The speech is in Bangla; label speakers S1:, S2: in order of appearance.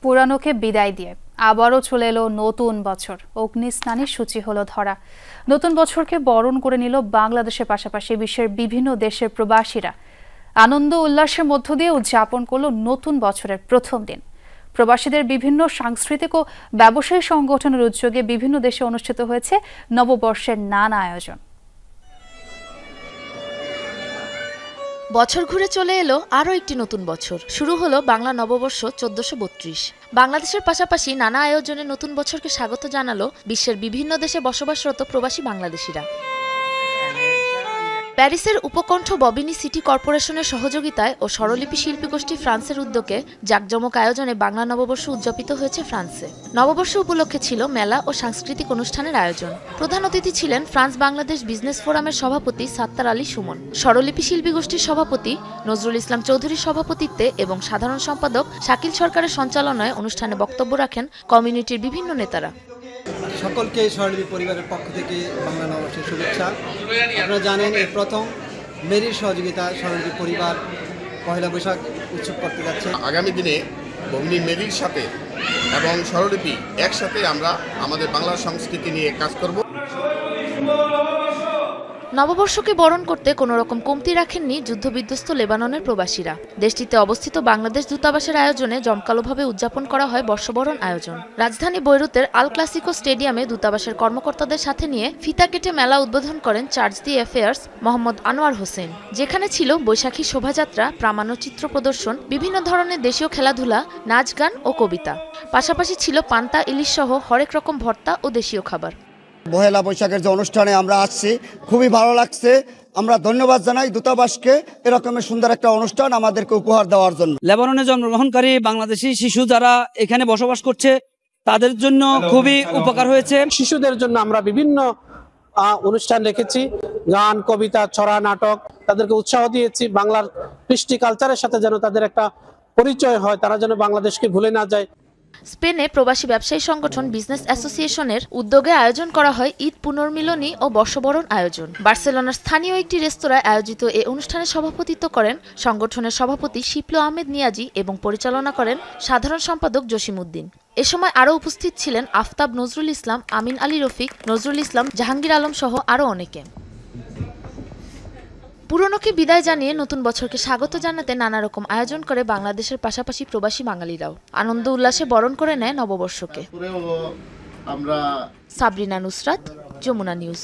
S1: পুরানোকে বিদায় দিয়ে আবারও চলে এলো নতুন বছর। অগ্নিস্নানের সূচি হলো ধরা। নতুন বছরকে বরণ করে নিল বাংলাদেশের পাশাপাশি বিশ্বের বিভিন্ন দেশের প্রবাসীরা। আনন্দ উল্লাসের মধ্য দিয়ে উদযাপন করল নতুন বছরের প্রথম দিন। প্রবাসীদের বিভিন্ন সাংস্কৃতিক ও ব্যবসায়ী সংগঠনের উদ্যোগে বিভিন্ন দেশে অনুষ্ঠিত হয়েছে নববর্ষের নানা আয়োজন।
S2: বছর ঘুরে চলে এলো আরও একটি নতুন বছর। শুরু হলো বাংলা নববর্ষ 1432। বাংলাদেশের পাশাপাশি নানা আয়োজনে নতুন বছরকে স্বাগত জানালো বিশ্বের বিভিন্ন দেশে বসবাসরত প্রবাসী বাংলাদেশিরা। প্যারিসের উপকণ্ঠ ববিনি সিটি কর্পোরেশনের সহযোগিতায় ও স্বরলিপি শিল্পী গোষ্ঠী ফ্রান্সের উদ্যোগে জাঁকজমক আয়োজনে বাংলা নববর্ষ উদযাপিত হয়েছে ফ্রান্সে। নববর্ষ উপলক্ষে ছিল মেলা ও সাংস্কৃতিক অনুষ্ঠানের আয়োজন। প্রধান অতিথি ছিলেন ফ্রান্স বাংলাদেশ বিজনেস ফোরামের সভাপতি সাত্তার আলী সুমন, স্বরলিপি শিল্পী গোষ্ঠীর সভাপতি নজরুল ইসলাম চৌধুরীর সভাপতিত্বে এবং সাধারণ সম্পাদক শাকিল সরকারের সঞ্চালনায় অনুষ্ঠানে বক্তব্য রাখেন কমিউনিটির বিভিন্ন নেতারা।
S3: সকলকে স্বরলিপি পরিবারের পক্ষ থেকে বাংলা নববর্ষের শুভেচ্ছা। আপনারা জানেন এই প্রথম মেরির সহযোগিতায় স্বরলিপি পরিবার পয়লা বৈশাখ উৎসব করতে যাচ্ছে।
S4: আগামী দিনে ববিনি মেরির সাথে এবং স্বরলিপি একসাথে আমরা আমাদের বাংলা সংস্কৃতি নিয়ে কাজ করব।
S2: নববর্ষকে বরণ করতে কোনো রকম কমতি রাখেননি যুদ্ধবিধ্বস্ত লেবাননের প্রবাসীরা। দেশটিতে অবস্থিত বাংলাদেশ দূতাবাসের আয়োজনে জমকালোভাবে উদযাপন করা হয় বর্ষবরণ আয়োজন। রাজধানী বৈরুতের আল ক্লাসিকো স্টেডিয়ামে দূতাবাসের কর্মকর্তাদের সাথে নিয়ে ফিতা কেটে মেলা উদ্বোধন করেন চার্জ দি অ্যাফেয়ার্স মোহাম্মদ আনোয়ার হোসেন, যেখানে ছিল বৈশাখী শোভাযাত্রা, প্রামাণ্যচিত্র প্রদর্শন, বিভিন্ন ধরনের দেশীয় খেলাধুলা, নাচ গান ও কবিতা। পাশাপাশি ছিল পান্তা, ইলিশ সহ হরেক রকম ভর্তা ও দেশীয় খাবার।
S5: পহেলা বৈশাখের যে অনুষ্ঠানে আমরা আসছি খুবই ভালো লাগছে। আমরা ধন্যবাদ জানাই দূতাবাসকে এরকমের সুন্দর একটা অনুষ্ঠান আমাদেরকে উপহার দেওয়ার জন্য।
S6: লেবাননে জন্মগ্রহণকারী বাংলাদেশি শিশু যারা এখানে বসবাস করছে তাদের জন্য খুবই উপকার হয়েছে।
S7: শিশুদের জন্য আমরা বিভিন্ন অনুষ্ঠান রেখেছি, গান, কবিতা, ছড়া, নাটক, তাদেরকে উৎসাহ দিয়েছি বাংলার কৃষ্টি কালচারের সাথে যেন তাদের একটা পরিচয় হয়, তারা যেন বাংলাদেশকে ভুলে না যায়।
S2: স্পেনে প্রবাসী ব্যবসায়ী সংগঠন বিজনেস অ্যাসোসিয়েশনের উদ্যোগে আয়োজন করা হয় ঈদ পুনর্মিলনী ও বর্ষবরণ আয়োজন। বার্সেলোনার স্থানীয় একটি রেস্তোরাঁয় আয়োজিত এই অনুষ্ঠানে সভাপতিত্ব করেন সংগঠনের সভাপতি শিপলু আহমেদ নিয়াজি এবং পরিচালনা করেন সাধারণ সম্পাদক জসিমউদ্দিন। এ সময় আরও উপস্থিত ছিলেন আফতাব নজরুল ইসলাম, আমিন আলী রফিক, নজরুল ইসলাম, জাহাঙ্গীর আলম সহ আরও অনেকে। পুরনোকে বিদায় জানিয়ে নতুন বছরকে স্বাগত জানাতে নানা রকম আয়োজন করে বাংলাদেশের পাশাপাশি প্রবাসী বাঙালিরাও। আনন্দ উল্লাসে বরণ করে নেয় নববর্ষকে। সাবরিনা নুসরাত, যমুনা নিউজ।